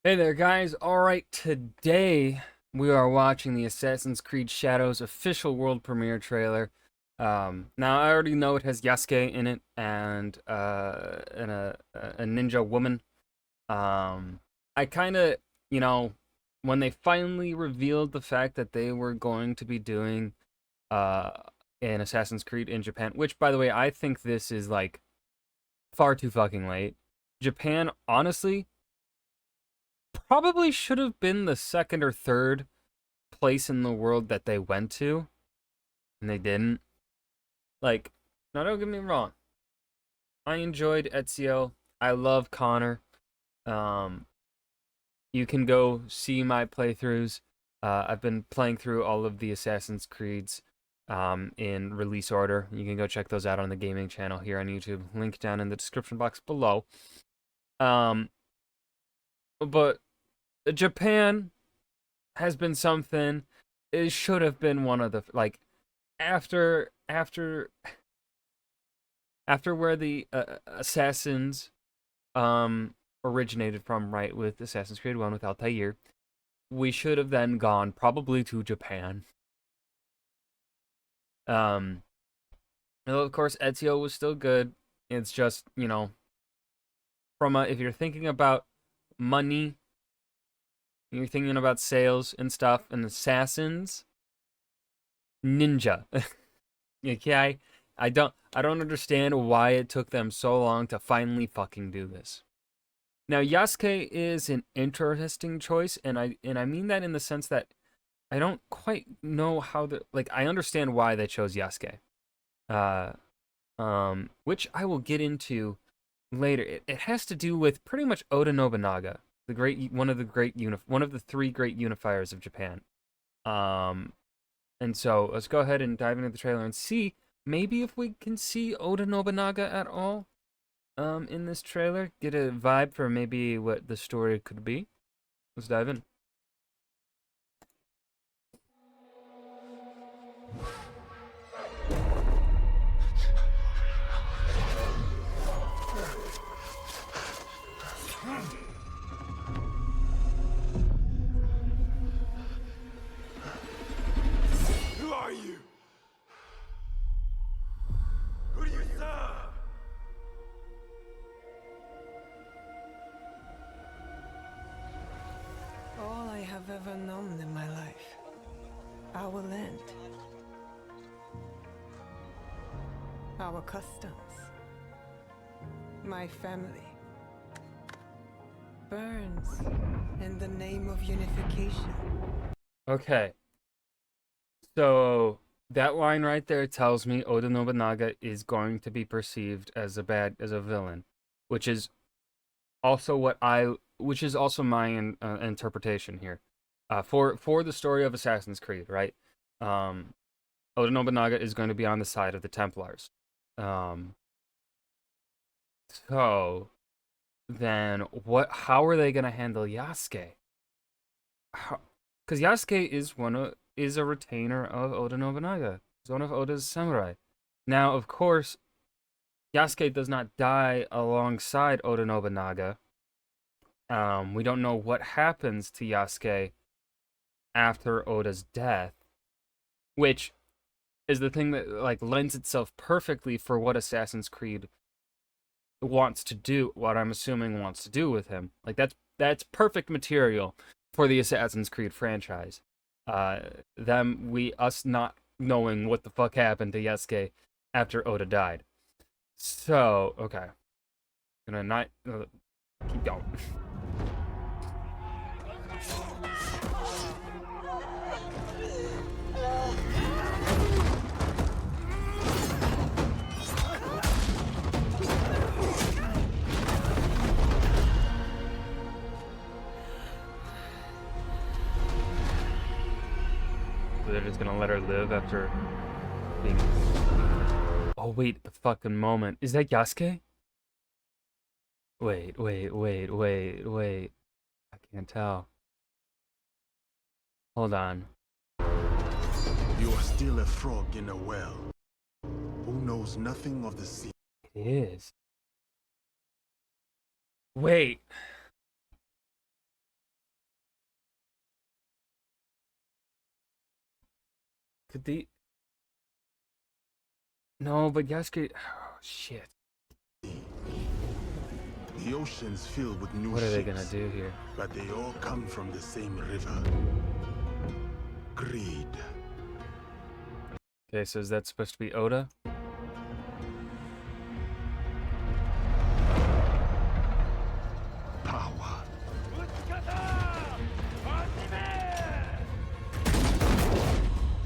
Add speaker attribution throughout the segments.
Speaker 1: Hey there, guys. Alright, today we are watching the Assassin's Creed Shadows official world premiere trailer. Now, I already know it has Yasuke in it and a ninja woman. I kind of, you know, when they finally revealed the fact that they were going to be doing uh, an Assassin's Creed in Japan, which, by the way, I think this is like far too fucking late. Japan, honestly, probably should have been the second or third place in the world that they went to, and they didn't. Like, now don't get me wrong. I enjoyed Ezio. I love Connor. Um, you can go see my playthroughs. I've been playing through all of the Assassin's Creeds in release order. You can go check those out on the gaming channel here on YouTube. Link down in the description box below. Um, but Japan has been something. It should have been one of the like after where the assassins originated from, right, with Assassin's Creed 1 with Altair, we should have then gone probably to Japan. Um and of course Ezio was still good. It's just, from a, if you're thinking about money, you're thinking about sales and stuff and assassins, ninja. Okay? I don't understand why it took them so long to finally fucking do this. Now, Yasuke is an interesting choice, and I mean that in the sense that I don't quite know how the, like, I understand why they chose Yasuke. Uh which I will get into later. It has to do with pretty much Oda Nobunaga, the great one of the three great unifiers of Japan. Um and so let's go ahead and dive into the trailer and see maybe if we can see Oda Nobunaga at all in this trailer. Get a vibe for maybe what the story could be. Let's dive in.
Speaker 2: Who are you? Who do you serve?
Speaker 3: All I have ever known in my life. Our land. Our customs. My family. Burns in the name of unification.
Speaker 1: Okay, so that line right there tells me Oda Nobunaga is going to be perceived as as a villain, which is also which is also my interpretation here. For the story of Assassin's Creed, right? Um, Oda Nobunaga is going to be on the side of the Templars. Um, so then how are they going to handle Yasuke? Because Yasuke is a retainer of Oda Nobunaga. He's one of Oda's samurai. Now, of course, Yasuke does not die alongside Oda Nobunaga. We don't know what happens to Yasuke after Oda's death, which is the thing that like lends itself perfectly for what Assassin's Creed wants to do, what I'm assuming wants to do with him. Like that's perfect material for the Assassin's Creed franchise. Uh, us not knowing what the fuck happened to Yasuke after Oda died. So okay, gonna not keep going. So they're just gonna let her live after being. Oh wait, the fucking moment. Is that Yasuke? Wait. I can't tell. Hold on.
Speaker 2: You are still a frog in a well, who knows nothing of the sea.
Speaker 1: It is. Wait. Could they? No, but Yasuke. Oh, shit.
Speaker 2: The ocean's filled with new
Speaker 1: What are they
Speaker 2: ships,
Speaker 1: gonna do here?
Speaker 2: but they all come from the same river. Greed.
Speaker 1: Okay, so is that supposed to be Oda?
Speaker 2: Power.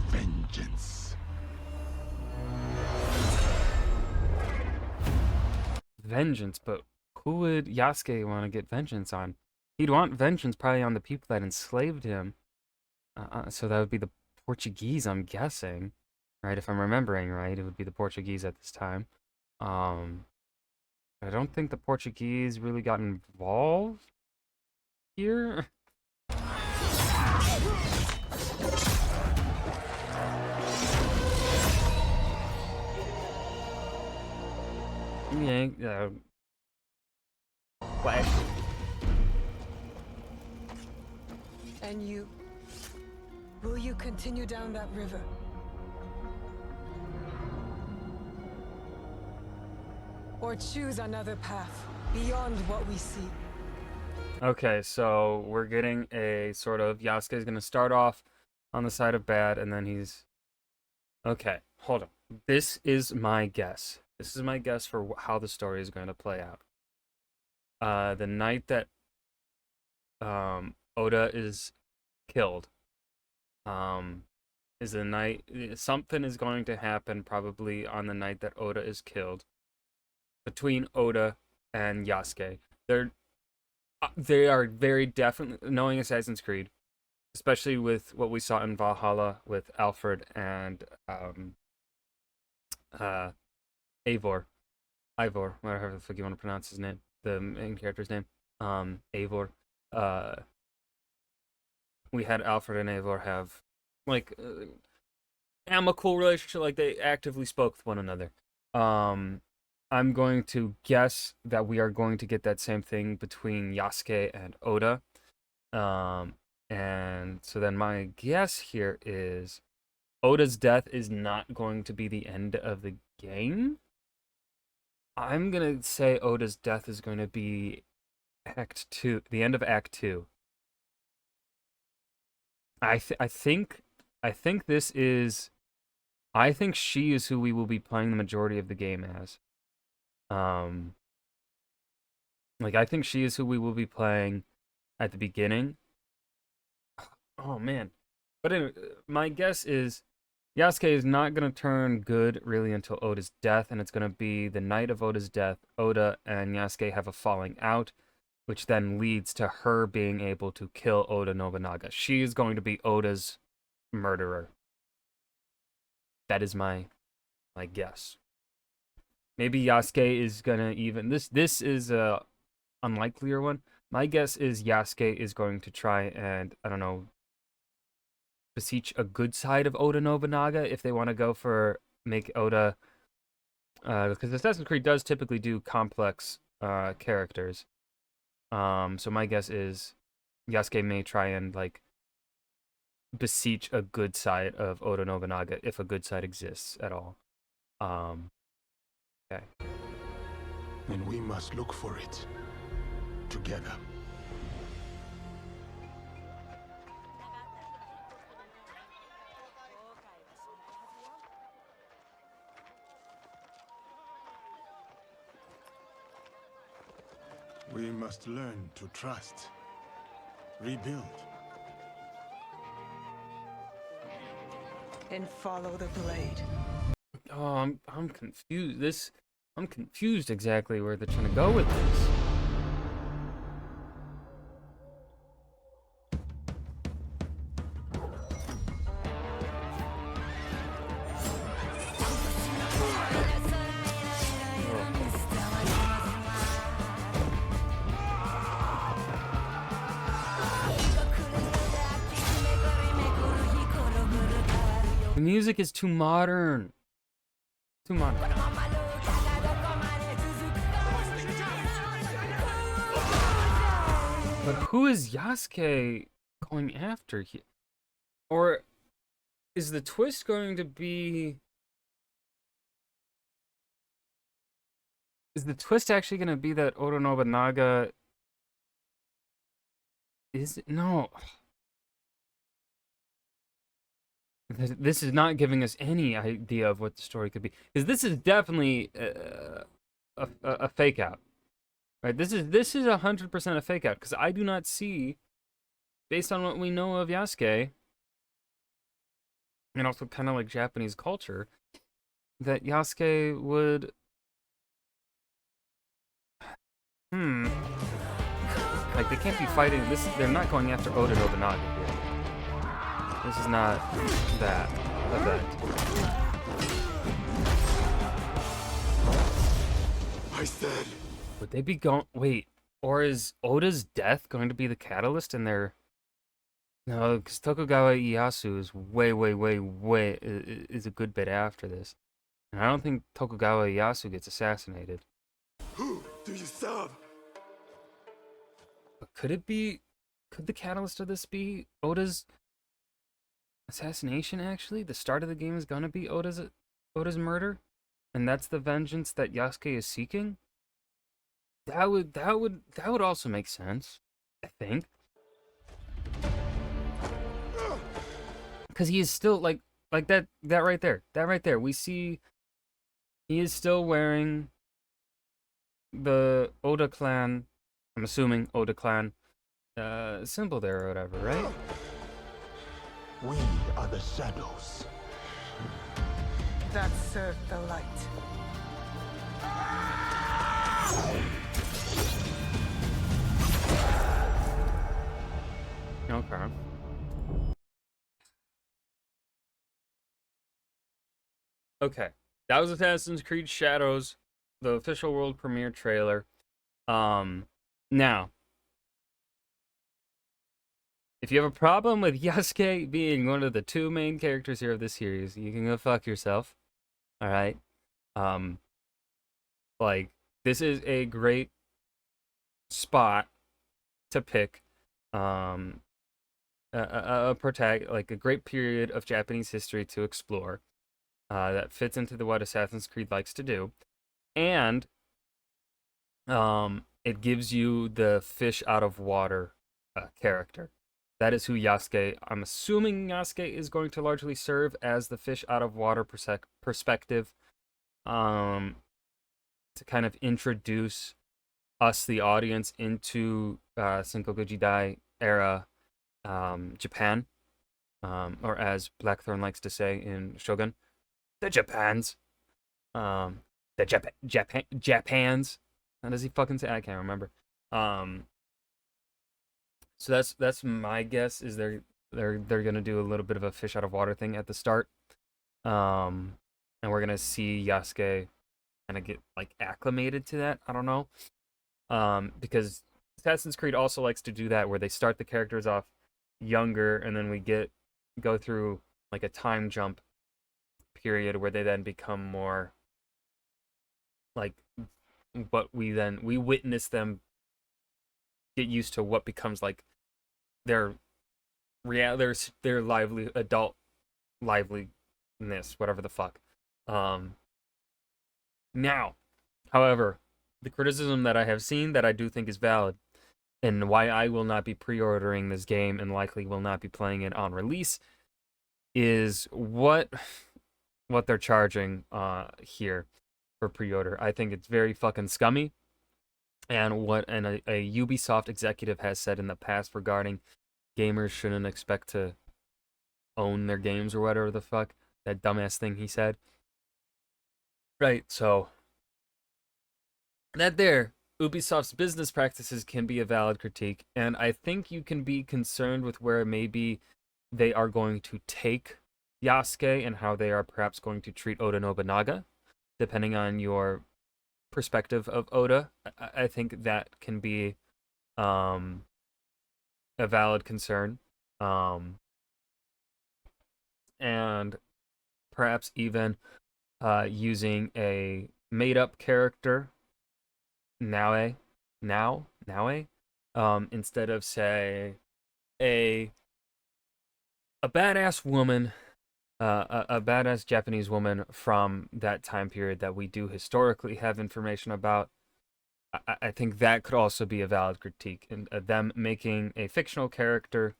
Speaker 2: Vengeance.
Speaker 1: Vengeance, but who would Yasuke want to get vengeance on? He'd want vengeance probably on the people that enslaved him. So that would be the Portuguese, I'm guessing. Right, if I'm remembering right, it would be the Portuguese at this time. I don't think the Portuguese really got involved here. Yeah, what?
Speaker 3: And you? Will you continue down that river? Or choose another path beyond what we see?
Speaker 1: Okay, so we're getting a sort of Yasuke's gonna start off on the side of bad, and then he's okay. Hold on. This is my guess. This is my guess for how the story is going to play out. The night that Oda is killed, is the night something is going to happen probably on the night that Oda is killed between Oda and Yasuke. They are very definitely, knowing Assassin's Creed, especially with what we saw in Valhalla with Alfred and Eivor, whatever the fuck you want to pronounce his name, the main character's name, Eivor. We had Alfred and Eivor have like amicable relationship, like they actively spoke with one another. I'm going to guess that we are going to get that same thing between Yasuke and Oda. And so then my guess here is Oda's death is not going to be the end of the game. I'm going to say Oda's death is going to be Act 2, the end of Act 2. I think this is I think she is who we will be playing the majority of the game as. Like I think she is who we will be playing at the beginning. Oh man. But anyway, my guess is Yasuke is not going to turn good really until Oda's death, and it's going to be the night of Oda's death. Oda and Yasuke have a falling out, which then leads to her being able to kill Oda Nobunaga. She is going to be Oda's murderer. That is my guess. Maybe Yasuke is gonna even this is a unlikelier one. My guess is Yasuke is going to try and, I don't know, beseech a good side of Oda Nobunaga if they want to go for make Oda, because Assassin's Creed does typically do complex characters. So my guess is Yasuke may try and like beseech a good side of Oda Nobunaga if a good side exists at all. Okay.
Speaker 2: And we must look for it together. We must learn to trust, rebuild.
Speaker 3: And follow the blade.
Speaker 1: Oh, I'm confused. I'm confused exactly where they're trying to go with this. The music is too modern. Too modern. But who is Yasuke going after here? Or is the twist going to be? Is the twist actually going to be that Oda Nobunaga is no? This is not giving us any idea of what the story could be, because this is definitely a fake out, right? This is 100% a fake out, because I do not see, based on what we know of Yasuke, and also kind of like Japanese culture, that Yasuke would, like they can't be fighting this. They're not going after Oda Nobunaga here. This is not that event.
Speaker 2: I said.
Speaker 1: Would they be going? Wait, or is Oda's death going to be the catalyst in their? No, because Tokugawa Ieyasu is way is a good bit after this, and I don't think Tokugawa Ieyasu gets assassinated.
Speaker 2: Who do you serve?
Speaker 1: But could it be? Could the catalyst of this be Oda's assassination? Actually, the start of the game is gonna be Oda's murder, and that's the vengeance that Yasuke is seeking. That would also make sense, I think, because he is still like that right there. We see he is still wearing the Oda clan. I'm assuming Oda clan symbol there or whatever, right?
Speaker 2: We are the shadows.
Speaker 3: That served the light.
Speaker 1: Okay. Okay. That was Assassin's Creed Shadows, the official world premiere trailer. Now, if you have a problem with Yasuke being one of the two main characters here of this series, you can go fuck yourself. All right. Like this is a great spot to pick. Like a great period of Japanese history to explore. That fits into what Assassin's Creed likes to do, and it gives you the fish out of water character. That is who Yasuke. I'm assuming Yasuke is going to largely serve as the fish out of water perspective, to kind of introduce us, the audience, into Sengoku Jidai era Japan, or as Blackthorn likes to say in Shogun, the Japans, the Japans. How does he fucking say? I can't remember. So that's my guess. Is they're gonna do a little bit of a fish out of water thing at the start, and we're gonna see Yasuke kind of get like acclimated to that. I don't know, because Assassin's Creed also likes to do that, where they start the characters off younger, and then we go through like a time jump period where they then become more like, but we witness them get used to what becomes like their their lively adult liveliness, whatever the fuck. Now, however, the criticism that I have seen that I do think is valid, and why I will not be pre-ordering this game and likely will not be playing it on release, is what they're charging here for pre-order. I think it's very fucking scummy. And what a Ubisoft executive has said in the past regarding gamers shouldn't expect to own their games or whatever the fuck. That dumbass thing he said. Right, so that there, Ubisoft's business practices can be a valid critique, and I think you can be concerned with where maybe they are going to take Yasuke and how they are perhaps going to treat Oda Nobunaga, depending on your perspective of Oda. I think that can be a valid concern, and perhaps even using a made-up character, Naue, instead of, say, a badass woman a badass Japanese woman from that time period that we do historically have information about. I think that could also be a valid critique, and them making a fictional character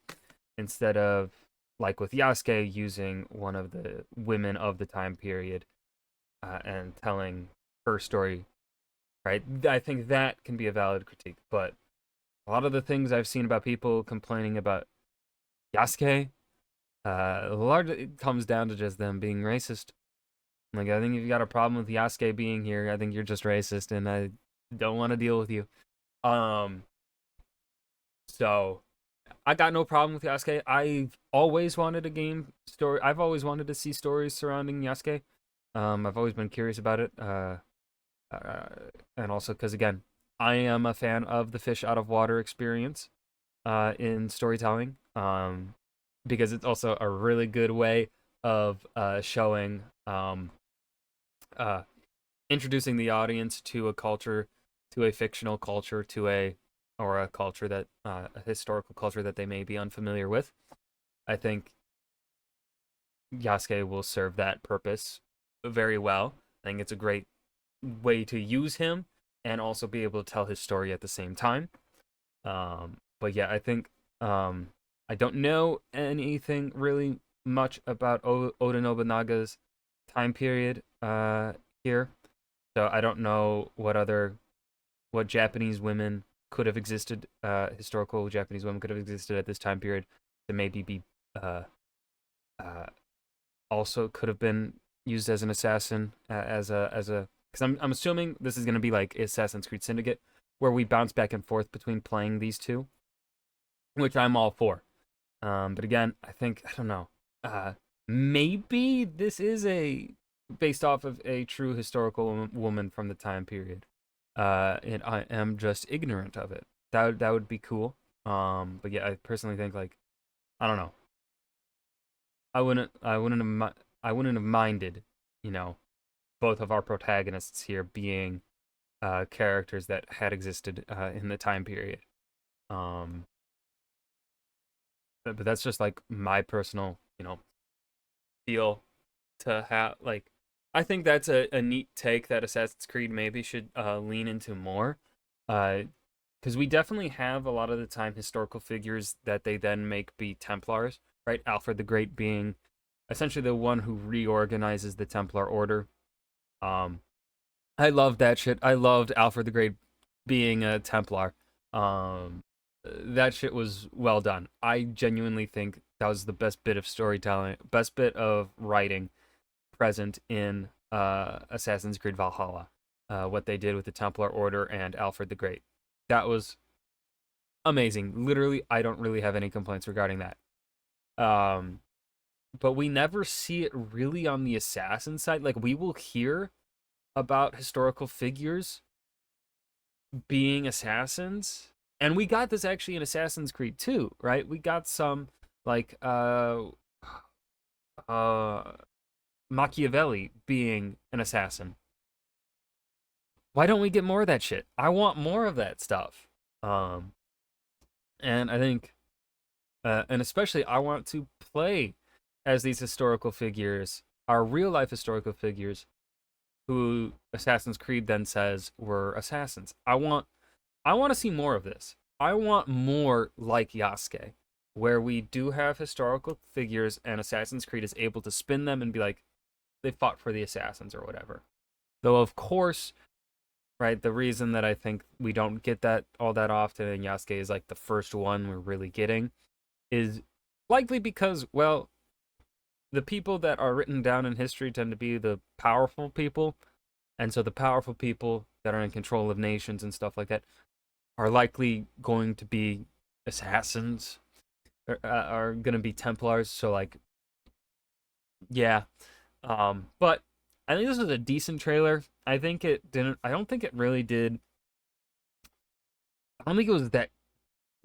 Speaker 1: instead of, like with Yasuke, using one of the women of the time period and telling her story, right? I think that can be a valid critique, but a lot of the things I've seen about people complaining about Yasuke, largely it comes down to just them being racist. Like, I think if you got a problem with Yasuke being here, I think you're just racist, and I don't want to deal with you. Um, so I got no problem with Yasuke. I've always wanted a game story. I've always wanted to see stories surrounding Yasuke. I've always been curious about it. Uh, and also because again, I am a fan of the fish out of water experience in storytelling. Because it's also a really good way of showing uh, introducing the audience to a culture, to a fictional culture, to a culture that a historical culture that they may be unfamiliar with. I think Yasuke will serve that purpose very well. I think it's a great way to use him and also be able to tell his story at the same time. But yeah, I think I don't know anything really much about Oda Nobunaga's time period here, so I don't know what Japanese women could have existed, historical Japanese women could have existed at this time period to maybe be uh, uh, also could have been used as an assassin as a because I'm assuming this is gonna be like Assassin's Creed Syndicate where we bounce back and forth between playing these two, which I'm all for. But again, I don't know. Maybe this is a based off of a true historical woman from the time period. And I am just ignorant of it. That would be cool. But yeah, I personally think like I don't know. I wouldn't have minded, you know, both of our protagonists here being characters that had existed in the time period. Um, but that's just like my personal, feel to have like. I think that's a neat take that Assassin's Creed maybe should lean into more. Because we definitely have a lot of the time historical figures that they then make be Templars, right? Alfred the Great being essentially the one who reorganizes the Templar Order. Um, I loved that shit. I loved Alfred the Great being a Templar. That shit was well done. I genuinely think that was the best bit of storytelling, best bit of writing present in Assassin's Creed Valhalla. What they did with the Templar Order and Alfred the Great. That was amazing. Literally, I don't really have any complaints regarding that. Um, but we never see it really on the assassin side. Like we will hear about historical figures being assassins, and we got this actually in Assassin's Creed 2, right? We got some like uh Machiavelli being an assassin. Why don't we get more of that shit? I want more of that stuff. Um, and I think, and especially I want to play as these historical figures, our real life historical figures, who Assassin's Creed then says were assassins. I want to see more of this. I want more like Yasuke, where we do have historical figures and Assassin's Creed is able to spin them and be like, they fought for the assassins or whatever. Though of course, right, the reason that I think we don't get that all that often and Yasuke is like the first one we're really getting is likely because, well, the people that are written down in history tend to be the powerful people. And so the powerful people that are in control of nations and stuff like that are likely going to be assassins, or, are going to be Templars. So, like, yeah. But I think this was a decent trailer. I think it didn't, I don't think it really did. I don't think it was that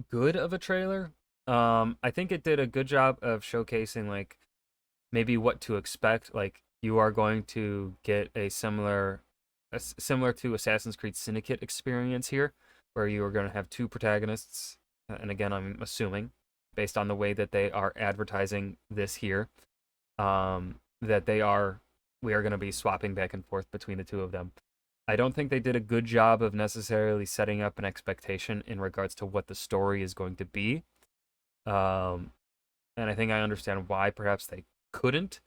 Speaker 1: good of a trailer. I think it did a good job of showcasing, like, maybe what to expect. Like, you are going to get similar to Assassin's Creed Syndicate experience here, where you are going to have two protagonists. And again, I'm assuming, based on the way that they are advertising this here, that we are going to be swapping back and forth between the two of them. I don't think they did a good job of necessarily setting up an expectation in regards to what the story is going to be. Um, and I think I understand why perhaps they couldn't.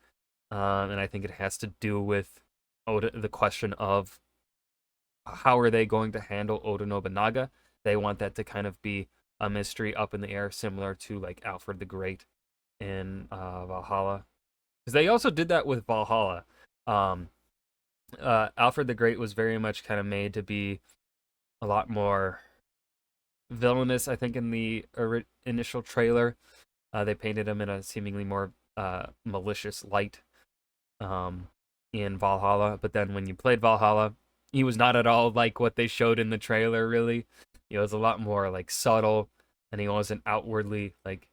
Speaker 1: And I think it has to do with the question of how are they going to handle Oda Nobunaga. They want that to kind of be a mystery up in the air, similar to like Alfred the Great in Valhalla. Because they also did that with Valhalla. Um, Alfred the Great was very much kind of made to be a lot more villainous, I think, in the initial trailer. They painted him in a seemingly more malicious light in Valhalla. But then when you played Valhalla, he was not at all like what they showed in the trailer, really. He was a lot more like subtle, and he wasn't outwardly like,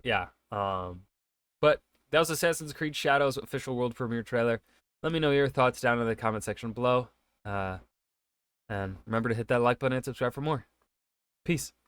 Speaker 1: yeah. But that was Assassin's Creed Shadows official world premiere trailer. Let me know your thoughts down in the comment section below. And remember to hit that like button and subscribe for more. Peace.